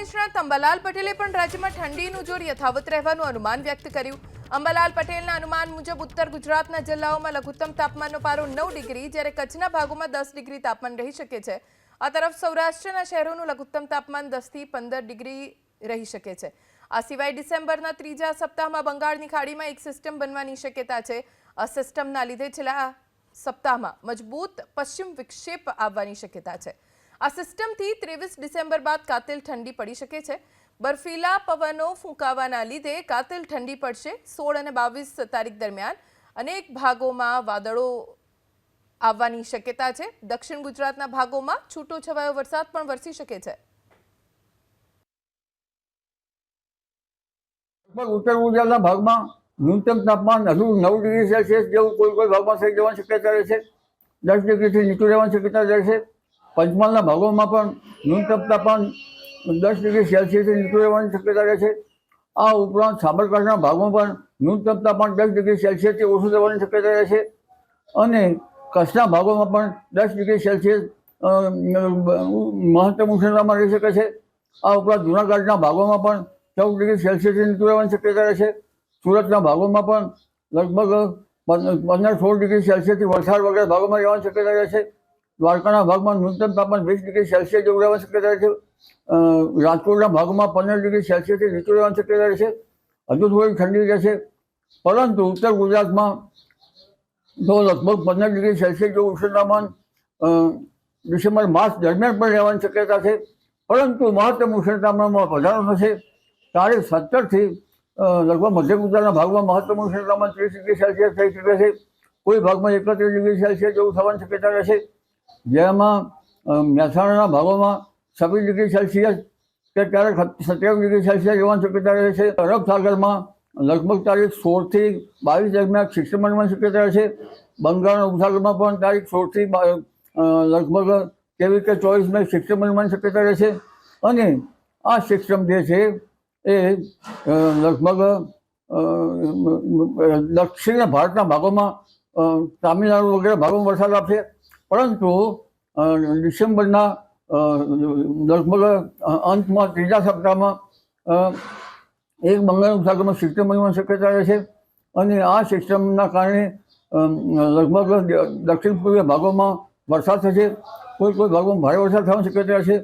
નિષ્ણાત અંબાલાલ પટેલે પણ રાજ્યમાં ઠંડીનું જોર યથાવત રહેવાનું અનુમાન વ્યક્ત કર્યું। અંબાલાલ પટેલના અનુમાન મુજબ ઉત્તર ગુજરાતના જિલ્લાઓમાં લઘુત્તમ તાપમાનનો પારો 9 ડિગ્રી જ્યારે કચ્છના ભાગોમાં 10 ડિગ્રી તાપમાન રહી શકે છે। આ તરફ સૌરાષ્ટ્રના શહેરોનું લઘુત્તમ તાપમાન 10 થી 15 ડિગ્રી રહી શકે છે। આ સિવાય ડિસેમ્બરના ત્રીજા સપ્તાહમાં બંગાળની ખાડીમાં એક સિસ્ટમ બનવાની શક્યતા છે। આ સિસ્ટમના લીધે છેલ્લા સપ્તાહમાં મજબૂત પશ્ચિમ વિક્ષેપ આવવાની શક્યતા છે। આ સિસ્ટમથી 23 ડિસેમ્બર બાદ કાતિલ ઠંડી પડી શકે છે। બર્ફીલા પવનો ફૂંકાવાના લીધે કાતિલ ઠંડી પડશે। 16 અને 22 તારીખ દરમિયાન અનેક ભાગોમાં વાદળો આવવાની શક્યતા છે। દક્ષિણ ગુજરાતના ભાગોમાં છૂટોછવાયો વરસાદ પણ વરસી શકે છે। ઉત્તર ગુજરાતના ભાગમાં ન્યૂનતમ તાપમાન હજુ 9 ડિગ્રી સેલ્સિયસ જેવું કોઈ ભાગમાં થઈ જવાની શક્યતા રહેશે। 10 ડિગ્રીથી નીચું રહેવાની શક્યતા રહેશે। પંચમહાલના ભાગોમાં પણ ન્યૂનતમ તાપમાન 10 ડિગ્રી સેલ્સિયસથી નીચું રહેવાની શક્યતા રહેશે। આ ઉપરાંત સાબરકાંઠાના ભાગમાં પણ ન્યૂનતમ તાપમાન 10 ડિગ્રી સેલ્સિયસથી ઓછું રહેવાની શક્યતા રહેશે અને કચ્છના ભાગોમાં પણ 10 ડિગ્રી સેલ્સિયસ મહત્તમ ઉષ્ણતામાં રહી શકે છે। આ ઉપરાંત જૂનાગઢના ભાગોમાં પણ 14 ડિગ્રી સેલ્સિયસથી નીચું રહેવાની શક્યતા રહેશે। સુરતના ભાગોમાં પણ લગભગ 15-16 ડિગ્રી સેલ્સિયસથી વલસાડ વગેરે ભાગોમાં રહેવાની શક્યતા રહેશે। દ્વારકાના ભાગમાં ન્યૂનતમ તાપમાન 20 ડિગ્રી સેલ્સિયસ જેવું રહેવાની શક્યતા રહેશે। રાજકોટના ભાગમાં 15 ડિગ્રી સેલ્સિયસથી નીચું રહેવાની શક્યતા રહેશે। હજુ થોડી ઠંડી રહેશે, પરંતુ ઉત્તર ગુજરાતમાં તો લગભગ 15 ડિગ્રી સેલ્સિયસ જેવું ઉષ્ણતામાન ડિસેમ્બર માસ દરમિયાન પણ રહેવાની શક્યતા છે। પરંતુ મહત્તમ ઉષ્ણતામાનમાં વધારો થશે। તારીખ 17થી લગભગ મધ્ય ગુજરાતના ભાગમાં મહત્તમ ઉષ્ણતામાન 30 ડિગ્રી સેલ્સિયસ થઈ શકે છે। કોઈ ભાગમાં 31 ડિગ્રી સેલ્સિયસ જેવું થવાની શક્યતા રહેશે, જેમાં મહેસાણાના ભાગોમાં 26 ડિગ્રી સેલ્સિયસ કે ક્યારેક 27 ડિગ્રી સેલ્સિયસ રહેવાની શક્યતા રહેશે। અરબ સાગરમાં લગભગ તારીખ 16 થી 22 દરમિયાન સિસ્ટમ બનવાની શક્યતા રહેશે। બંગાળના ઉપસાગરમાં પણ તારીખ 16 થી લગભગ 23 કે 24 મે સિસ્ટમ બનવાની શક્યતા રહેશે અને આ સિસ્ટમ જે છે એ લગભગ દક્ષિણ ભારતના ભાગોમાં તામિલનાડુ વગેરે ભાગોમાં વરસાદ આપશે। પરંતુ ડિસેમ્બરના લગભગ અંતમાં ત્રીજા સપ્તાહમાં એક બંગાળ ઉપસાગરમાં સિસ્ટમ બનવાની શક્યતા રહેશે અને આ સિસ્ટમના કારણે લગભગ દક્ષિણ પૂર્વીય ભાગોમાં વરસાદ થશે। કોઈ ભાગોમાં ભારે વરસાદ થવાની શક્યતા રહેશે।